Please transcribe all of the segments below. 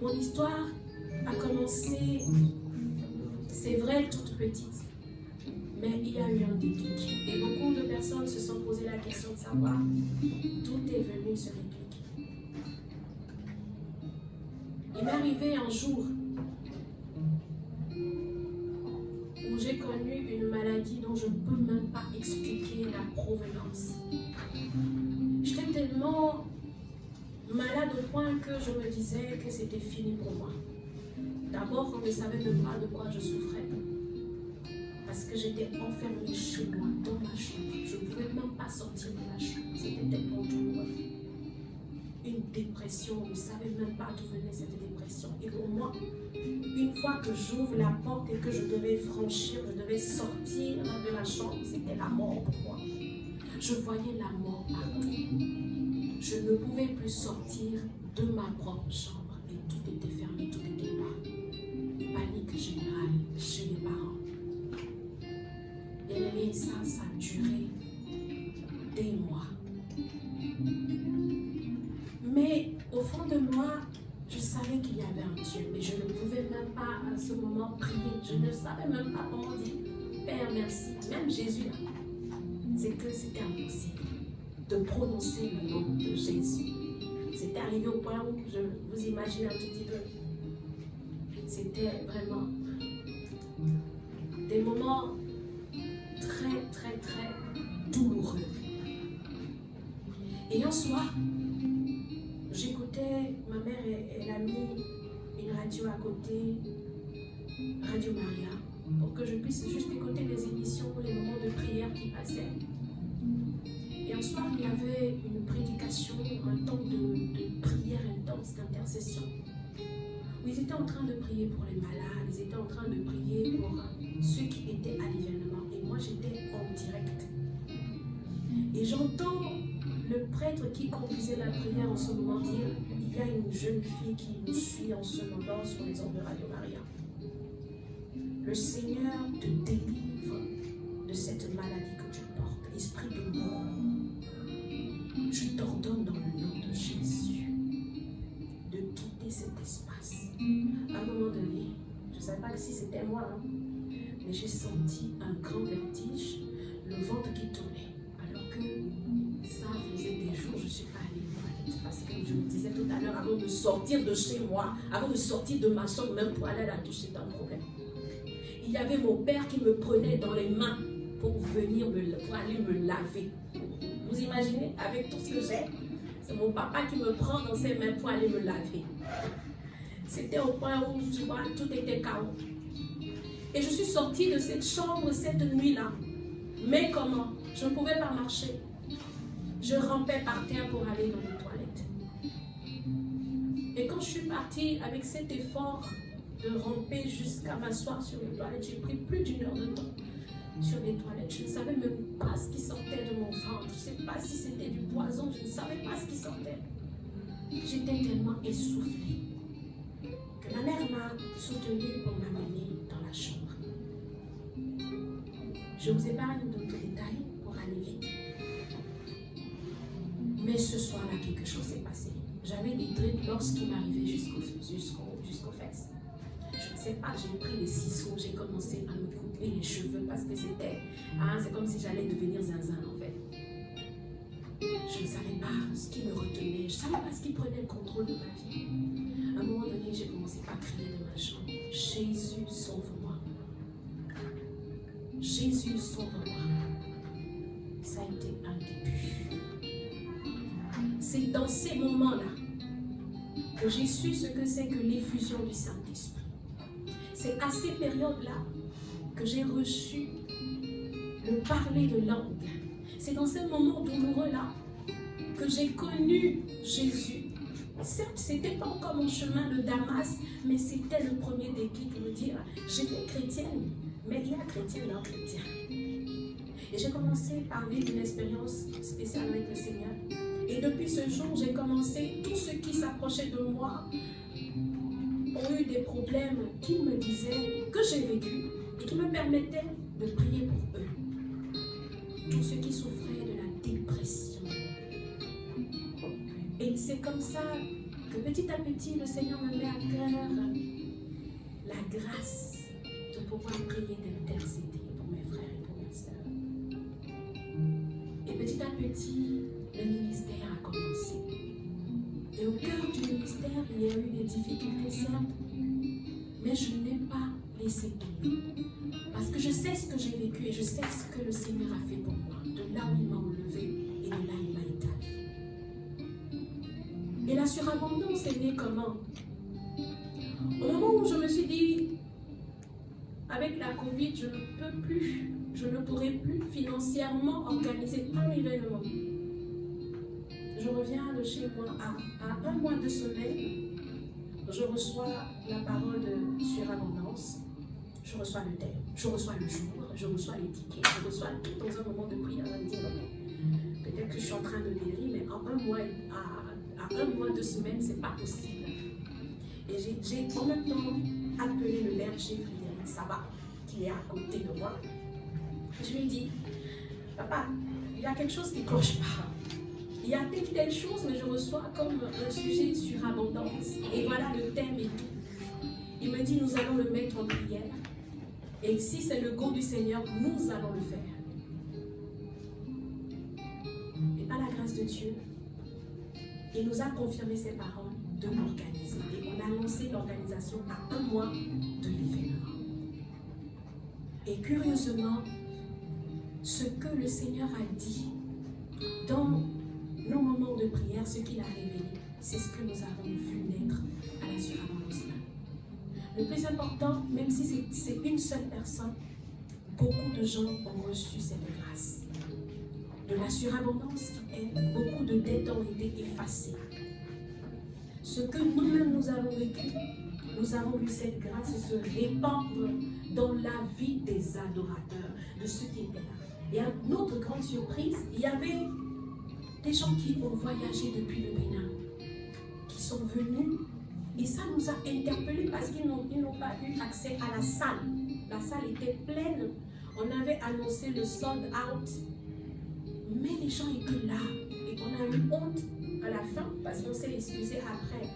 Mon histoire a commencé, c'est vrai, toute petite, mais il y a eu un déclic. Et beaucoup de personnes se sont posé la question de savoir d'où est venu ce déclic. Il m'est arrivé un jour où j'ai connu une maladie dont je ne peux même pas expliquer la provenance. J'étais tellement malade au point que je me disais que c'était fini pour moi. D'abord, on ne savait même pas de quoi je souffrais. Parce que j'étais enfermée chez moi, dans ma chambre. Je ne pouvais même pas sortir de ma chambre. C'était tellement douloureux. Une dépression, on ne savait même pas d'où venait cette dépression. Et pour moi, une fois que j'ouvre la porte et que je devais franchir, je devais sortir de la chambre, c'était la mort pour moi. Je voyais la mort partout. Je ne pouvais plus sortir de ma propre chambre et tout était fermé, tout était noir. Panique générale chez les parents. Et ça a duré des mois. Mais au fond de moi, je savais qu'il y avait un Dieu, mais je ne pouvais même pas à ce moment prier. Je ne savais même pas comment dire Père, merci. Même Jésus, c'est que c'était impossible de prononcer le nom de Jésus. C'était arrivé au point où je vous imagine un tout petit peu. C'était vraiment des moments très douloureux. Et un soir, j'écoutais, ma mère, elle a mis une radio à côté, Radio Maria, pour que je puisse juste écouter les émissions, les moments de prière qui passaient. Et un soir, il y avait une prédication, un temps de prière intense, d'intercession, où ils étaient en train de prier pour les malades, ils étaient en train de prier pour ceux qui étaient à l'événement. Et moi, j'étais en direct. Et j'entends le prêtre qui conduisait la prière en ce moment dire « Il y a une jeune fille qui nous suit en ce moment sur les ondes de Radio Maria. Le Seigneur te délivre de cette maladie que tu portes, esprit de mort. Je t'ordonne dans le nom de Jésus de quitter cet espace. » À un moment donné, je ne savais pas si c'était moi, hein, mais j'ai senti un grand vertige, le ventre qui tournait. Alors que ça faisait des jours, je ne suis pas allée aux toilettes. Parce que je me disais tout à l'heure, avant de sortir de chez moi, avant de sortir de ma chambre, même pour aller à la douche, c'était un problème. Il y avait mon père qui me prenait dans les mains pour venir pour aller me laver. Vous imaginez, avec tout ce que j'ai, c'est mon papa qui me prend dans ses mains pour aller me laver. C'était au point où, tu vois, tout était chaos. Et je suis sortie de cette chambre cette nuit-là. Mais comment? Je ne pouvais pas marcher. Je rampais par terre pour aller dans les toilettes. Et quand je suis partie avec cet effort de ramper jusqu'à m'asseoir sur les toilettes, j'ai pris plus d'1 heure de temps sur les toilettes. Je ne savais même pas ce qui sortait de mon ventre. Je ne sais pas si c'était du poison. Je ne savais pas ce qui sortait. J'étais tellement essoufflée que ma mère m'a soutenue pour m'amener dans la chambre. Je vous épargne d'autres détails pour aller vite. Mais ce soir-là, quelque chose s'est passé. J'avais des drips lorsqu'il m'arrivait jusqu'aux fesses. Je ne sais pas, j'ai pris les ciseaux, j'ai commencé à me couper les cheveux parce que c'était... c'est comme si j'allais devenir zinzin en fait. Je ne savais pas ce qui me retenait, je ne savais pas ce qui prenait le contrôle de ma vie. À un moment donné, j'ai commencé à crier de ma chambre. Jésus, sauve-moi. Jésus, sauve-moi. Ça a été un début. C'est dans ces moments-là que j'ai su ce que c'est que l'effusion du Saint-Esprit. C'est à ces périodes-là que j'ai reçu le parler de langue. C'est dans ces moments douloureux-là que j'ai connu Jésus. Certes, ce n'était pas encore mon chemin de Damas, mais c'était le premier déclic de me dire, j'étais chrétienne, mais il y a chrétien et non chrétien. Et j'ai commencé par vivre une expérience spéciale avec le Seigneur. Et depuis ce jour, j'ai commencé, tous ceux qui s'approchaient de moi ont eu des problèmes qui me disaient que j'ai vécu et qui me permettaient de prier pour eux. Tous ceux qui souffraient de la dépression. Et c'est comme ça que petit à petit, le Seigneur me met à cœur la grâce de pouvoir prier, d'intercéder pour mes frères et pour mes sœurs. Et petit à petit, le ministère a commencé. Et au cœur du ministère, il y a eu des difficultés, certes, mais je n'ai pas laissé tomber. Parce que je sais ce que j'ai vécu et je sais ce que le Seigneur a fait pour moi. De là où il m'a enlevé et de là où il m'a établi. Et la surabondance est née comment? Au moment où je me suis dit, avec la Covid, je ne peux plus, je ne pourrai plus financièrement organiser un événement. Je reviens de chez moi à 1 mois, 2 semaines, je reçois la parole de surabondance, je reçois le thème, je reçois le jour, je reçois les tickets, je reçois tout dans un moment de prière. Je me dis, peut-être que je suis en train de délire, mais en 1 mois, à 1 mois, 2 semaines, c'est pas possible. Et j'ai en même temps appelé le berger Frédéric Sabat, qui est à côté de moi. Je lui ai dit, papa, il y a quelque chose qui ne cloche pas. Il y a telle chose, mais je reçois comme un sujet sur abondance. Et voilà le thème et tout. Il me dit, nous allons le mettre en prière. Et si c'est le go du Seigneur, nous allons le faire. Et par la grâce de Dieu, il nous a confirmé ses paroles de l'organiser. Et on a lancé l'organisation à 1 mois de l'événement. Et curieusement, ce que le Seigneur a dit dans nos moments de prière, ce qu'il a révélé, c'est ce que nous avons vu naître à la surabondance. Le plus important, même si c'est une seule personne, beaucoup de gens ont reçu cette grâce. De la surabondance, beaucoup de dettes ont été effacées. Ce que nous-mêmes nous avons vécu, nous avons vu cette grâce se répandre dans la vie des adorateurs, de ceux qui étaient là. Et à notre grande surprise, il y avait des gens qui ont voyagé depuis le Bénin, qui sont venus, et ça nous a interpellés parce qu'ils n'ont pas eu accès à la salle. La salle était pleine, on avait annoncé le sold out, mais les gens étaient là, et on a eu honte à la fin, parce qu'on s'est excusé après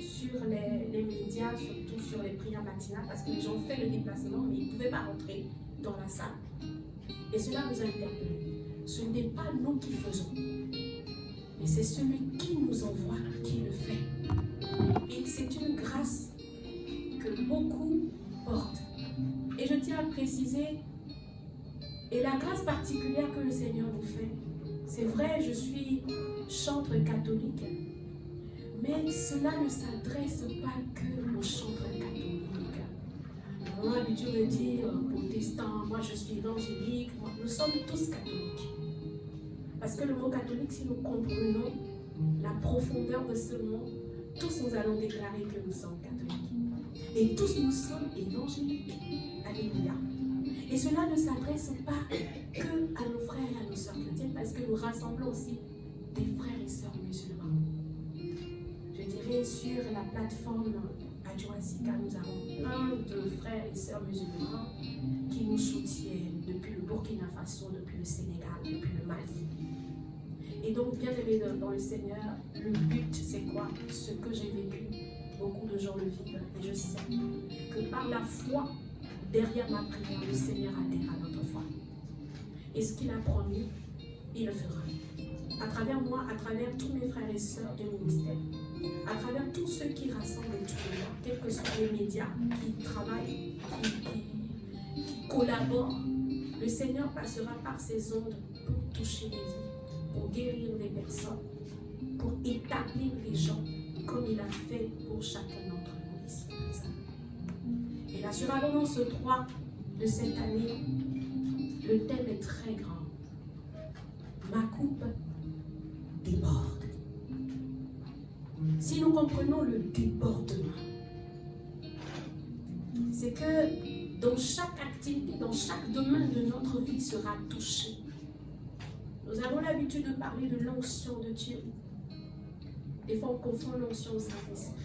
sur les médias, surtout sur les prières matinales, parce que les gens ont fait le déplacement, mais ils ne pouvaient pas rentrer dans la salle. Et cela nous a interpellés. Ce n'est pas nous qui faisons, mais c'est celui qui nous envoie qui le fait. Et c'est une grâce que beaucoup portent. Et je tiens à préciser, et la grâce particulière que le Seigneur nous fait, c'est vrai, je suis chantre catholique, mais cela ne s'adresse pas que aux chantres catholiques. On a l'habitude de dire protestant, moi je suis évangélique, nous sommes tous catholiques. Parce que le mot catholique, si nous comprenons la profondeur de ce mot, tous nous allons déclarer que nous sommes catholiques. Et tous nous sommes évangéliques. Alléluia. Et cela ne s'adresse pas que à nos frères et à nos sœurs chrétiennes, parce que nous rassemblons aussi des frères et sœurs musulmans. Je dirais sur la plateforme Adjoasika, nous avons plein de frères et sœurs musulmans qui nous soutiennent depuis le Burkina Faso, depuis le Sénégal, depuis le Mali. Et donc, bien aimé dans le Seigneur, le but, c'est quoi? Ce que j'ai vécu, beaucoup de gens le vivent, et je sais que par la foi, derrière ma prière, le Seigneur adhère à notre foi. Et ce qu'il a promis, il le fera. À travers moi, à travers tous mes frères et sœurs du ministère, à travers tous ceux qui rassemblent autour de moi, quels que soient les médias qui travaillent, qui collaborent, le Seigneur passera par ces ondes pour toucher les vies, pour guérir les personnes, pour établir les gens comme il a fait pour chacun d'entre nous ici présents. Et la surabondance 3 de cette année, le thème est très grand. Ma coupe déborde. Si nous comprenons le débordement, c'est que dans chaque activité, dans chaque domaine de notre vie sera touché. Nous avons l'habitude de parler de l'onction de Dieu. Des fois, on confond l'onction au Saint-Esprit.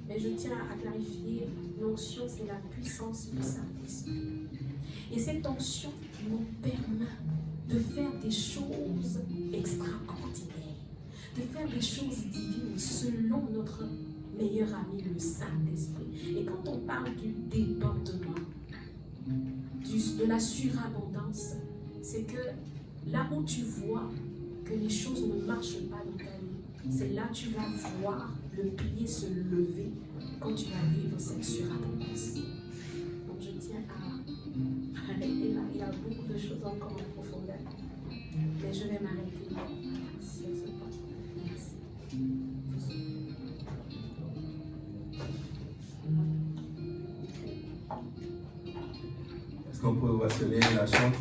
Mais je tiens à clarifier, l'onction, c'est la puissance du Saint-Esprit. Et cette onction nous permet de faire des choses extraordinaires, de faire des choses divines selon notre meilleur ami, le Saint-Esprit. Et quand on parle du débordement, de la surabondance, c'est que là où tu vois que les choses ne marchent pas dans ta vie, c'est là que tu vas voir le pilier se lever quand tu vas vivre cette surabondance. Donc je tiens à arrêter là. Il y a beaucoup de choses encore en profondeur. Mais je vais m'arrêter là sur ce point. Merci. Est-ce qu'on peut ovationner la chambre?